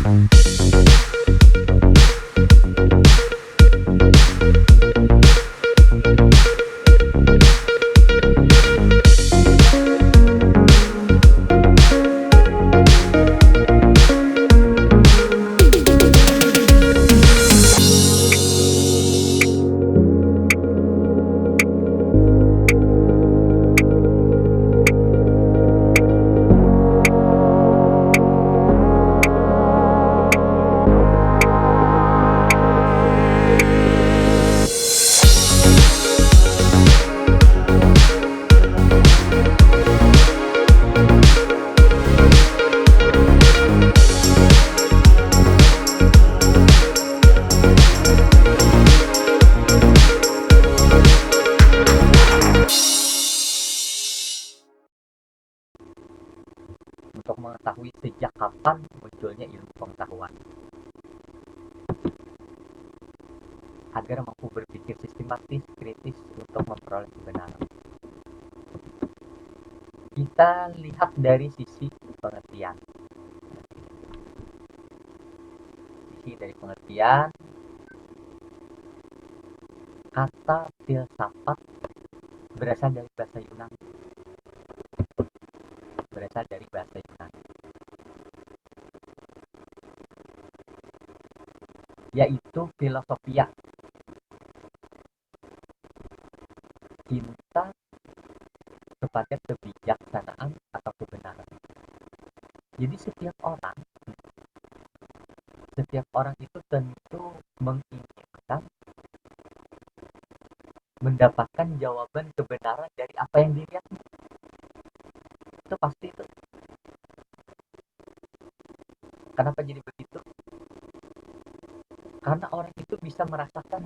Untuk mengetahui sejak kapan munculnya ilmu pengetahuan, agar mampu berpikir sistematis, kritis untuk memperoleh kebenaran. Kita lihat dari sisi pengertian. Sisi dari pengertian, kata filsafat berasal dari bahasa Yunani. Berasal dari bahasa Yunani, yaitu filosofia, cinta kepada kebijaksanaan atau kebenaran. Jadi setiap orang itu tentu menginginkan mendapatkan jawaban kebenaran dari apa yang dilihat. Itu pasti itu. Kenapa jadi begitu? Karena orang itu bisa merasakan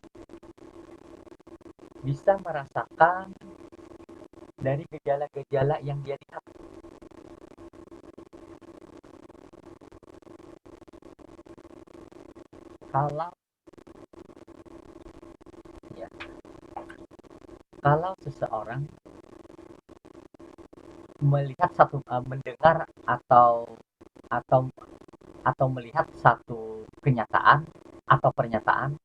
dari gejala-gejala yang dia lihat. Kalau ya, kalau seseorang mendengar atau atau melihat satu kenyataan atau pernyataan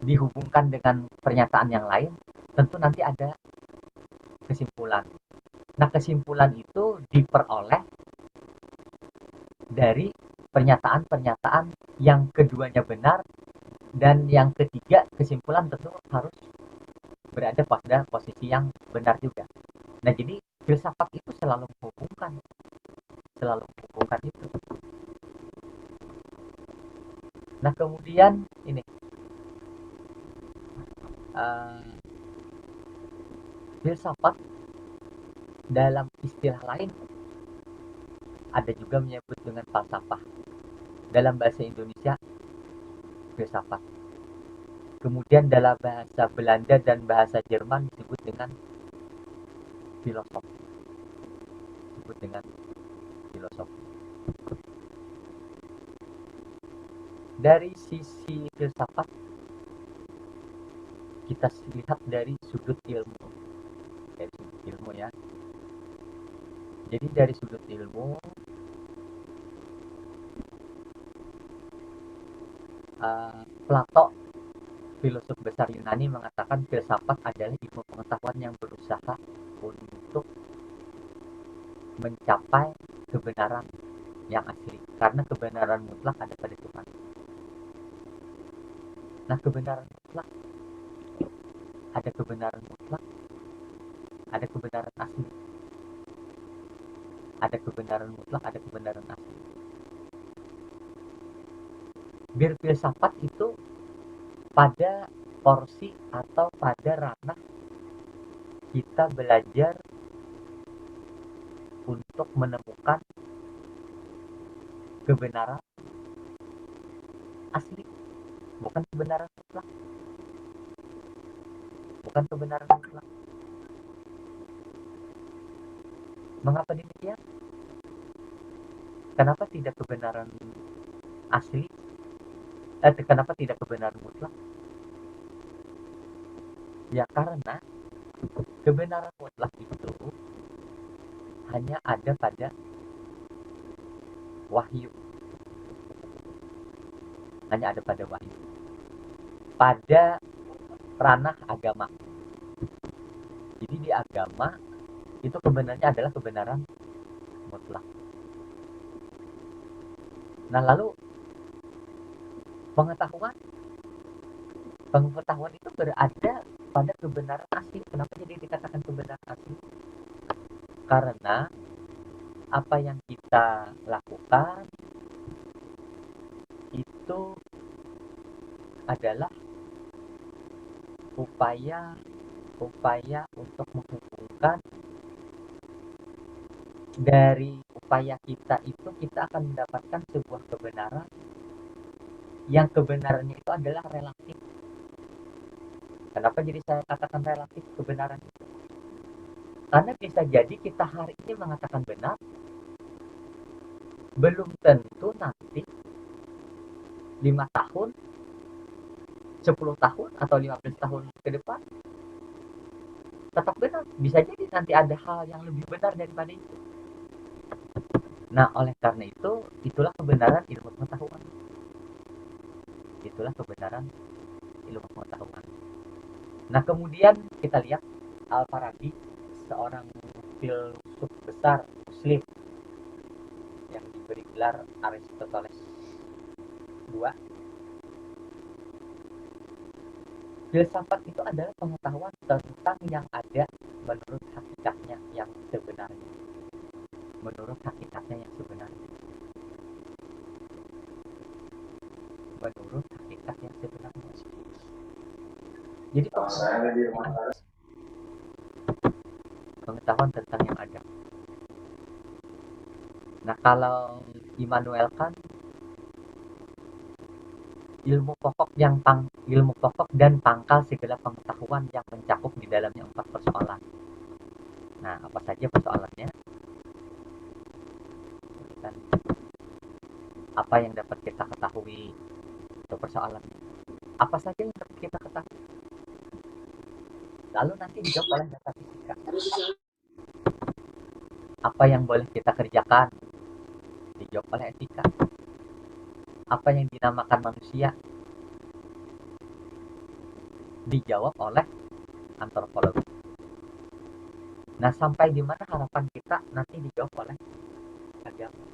dihubungkan dengan pernyataan yang lain, tentu nanti ada kesimpulan. Nah, kesimpulan itu diperoleh dari pernyataan-pernyataan yang keduanya benar, dan yang ketiga kesimpulan tentu harus berada pada posisi yang benar juga. Nah, jadi filsafat itu selalu menghubungkan itu. Nah, kemudian ini uh, filsafat dalam istilah lain ada juga menyebut dengan falsafah. Dalam bahasa Indonesia filsafat. Kemudian dalam bahasa Belanda dan bahasa Jerman disebut dengan filosof. Disebut dengan filosof. Dari sisi filsafat kita lihat dari sudut ilmu. Dari sudut ilmu ya. Jadi dari sudut ilmu Plato, filosof besar Yunani, mengatakan filsafat adalah ilmu pengetahuan yang berusaha untuk mencapai kebenaran yang asli, karena kebenaran mutlak ada pada Tuhan. Nah, ada kebenaran mutlak, ada kebenaran asli. Ada kebenaran mutlak, ada kebenaran asli. Berfilsafat itu pada porsi atau pada ranah kita belajar untuk menemukan kebenaran asli, bukan kebenaran mutlak. Bukan kebenaran mutlak. Mengapa demikian? Kenapa tidak kebenaran asli? Kenapa tidak kebenaran mutlak? Ya karena kebenaran mutlak itu hanya ada pada wahyu. hanya ada pada wahyu. Pada ranah agama. Jadi di agama itu kebenarannya adalah kebenaran mutlak. Nah lalu pengetahuan itu berada pada kebenaran asli. Kenapa jadi dikatakan kebenaran asli? Karena apa yang kita lakukan itu adalah upaya untuk menghubungkan. Dari upaya kita itu kita akan mendapatkan sebuah kebenaran yang kebenarannya itu adalah relatif. Kenapa jadi saya katakan relatif kebenaran itu? Karena bisa jadi kita hari ini mengatakan benar, belum tentu nanti 5 tahun, 10 tahun, atau 15 tahun ke depan tetap benar. Bisa jadi nanti ada hal yang lebih benar daripada itu. Nah, oleh karena itu, itulah kebenaran ilmu pengetahuan. Itulah kebenaran ilmu pengetahuan. Nah, kemudian kita lihat Al-Farabi, seorang filsuf besar Muslim yang diberi gelar Aristoteles II. Filsafat itu adalah pengetahuan tentang yang ada menurut hakikatnya yang sebenarnya. Menurut hakikatnya yang sebenarnya. Menurut hakikat yang sebenarnya. Jadi pengetahuan tentang yang ada. Nah, kalau Immanuel Kant, ilmu pokok dan pangkal segala pengetahuan yang mencakup di dalamnya 4 persoalan. Nah, apa saja persoalannya? Dan apa yang dapat kita ketahui? Itu persoalannya. Apa saja yang dapat kita ketahui? Lalu nanti dijawab oleh metafisika. Apa yang boleh kita kerjakan? Dijawab oleh etika. Apa yang dinamakan manusia? Dijawab oleh antropologi. Nah, sampai di mana harapan kita nanti dijawab oleh agama.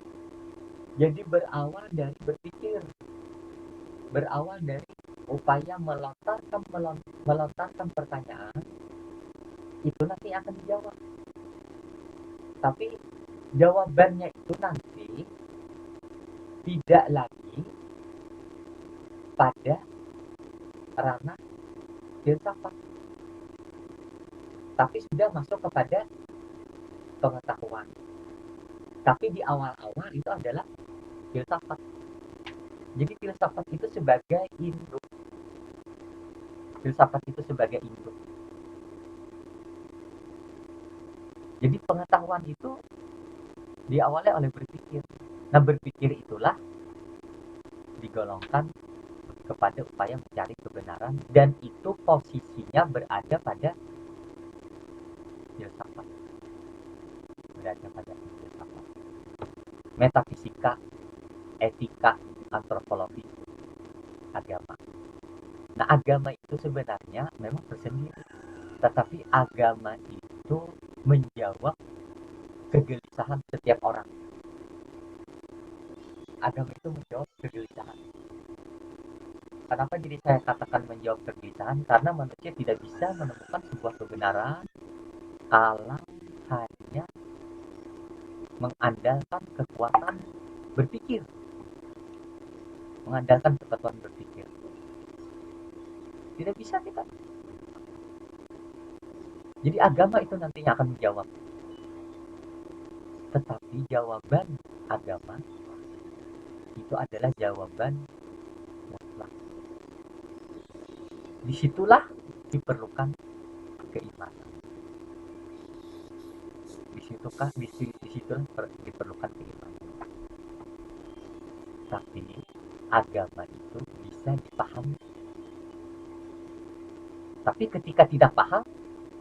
Jadi berawal dari berpikir, berawal dari upaya melontarkan pertanyaan, itu nanti akan dijawab. Tapi jawabannya itu nanti tidak lagi pada ranah filsafat, tapi sudah masuk kepada pengetahuan. Tapi di awal-awal itu adalah filsafat. Jadi filsafat itu sebagai induk. Filsafat itu sebagai induk. Jadi pengetahuan itu diawali oleh berpikir. Nah, berpikir itulah digolongkan kepada upaya mencari kebenaran, dan itu posisinya berada pada filsafat. Berada pada filsafat. Metafisika, etika, antropologi, agama. Nah, agama itu sebenarnya memang tersendiri, tetapi agama itu menjawab kegelisahan setiap orang. Agama itu menjawab kegelisahan. Kenapa jadi saya katakan menjawab kegelisahan? Karena manusia tidak bisa menemukan sebuah kebenaran kalau hanya mengandalkan kekuatan berpikir. Mengandalkan kekuatan berpikir. Tidak bisa kita. Jadi agama itu nantinya akan menjawab. Tetapi jawaban agama itu adalah jawaban mutlak. Disitulah diperlukan keimanan. Disitulah diperlukan keimanan. Tapi agama itu bisa dipahami. Tapi ketika tidak paham,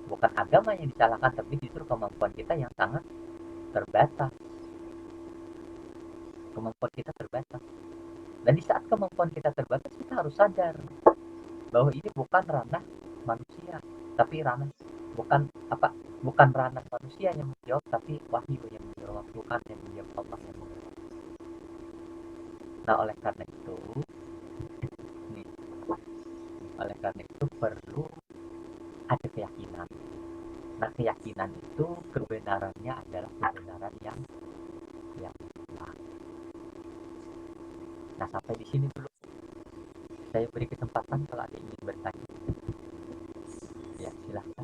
bukan agama yang disalahkan, tapi justru kemampuan kita yang sangat terbatas. Kemampuan kita terbatas. Dan di saat kemampuan kita terbatas, kita harus sadar bahwa ini bukan ranah manusia, tapi ranah bukan apa bukan ranah manusia yang menjawab, tapi wahyu yang menjawab, Tuhan yang menjawab, Allah yang menjawab. Nah, nih, oleh karena itu perlu ada keyakinan. Nah, keyakinan itu kebenarannya adalah kebenaran yang benar. Nah, sampai di sini dulu. Saya beri kesempatan kalau ada yang ingin bertanya. Ya, silahkan.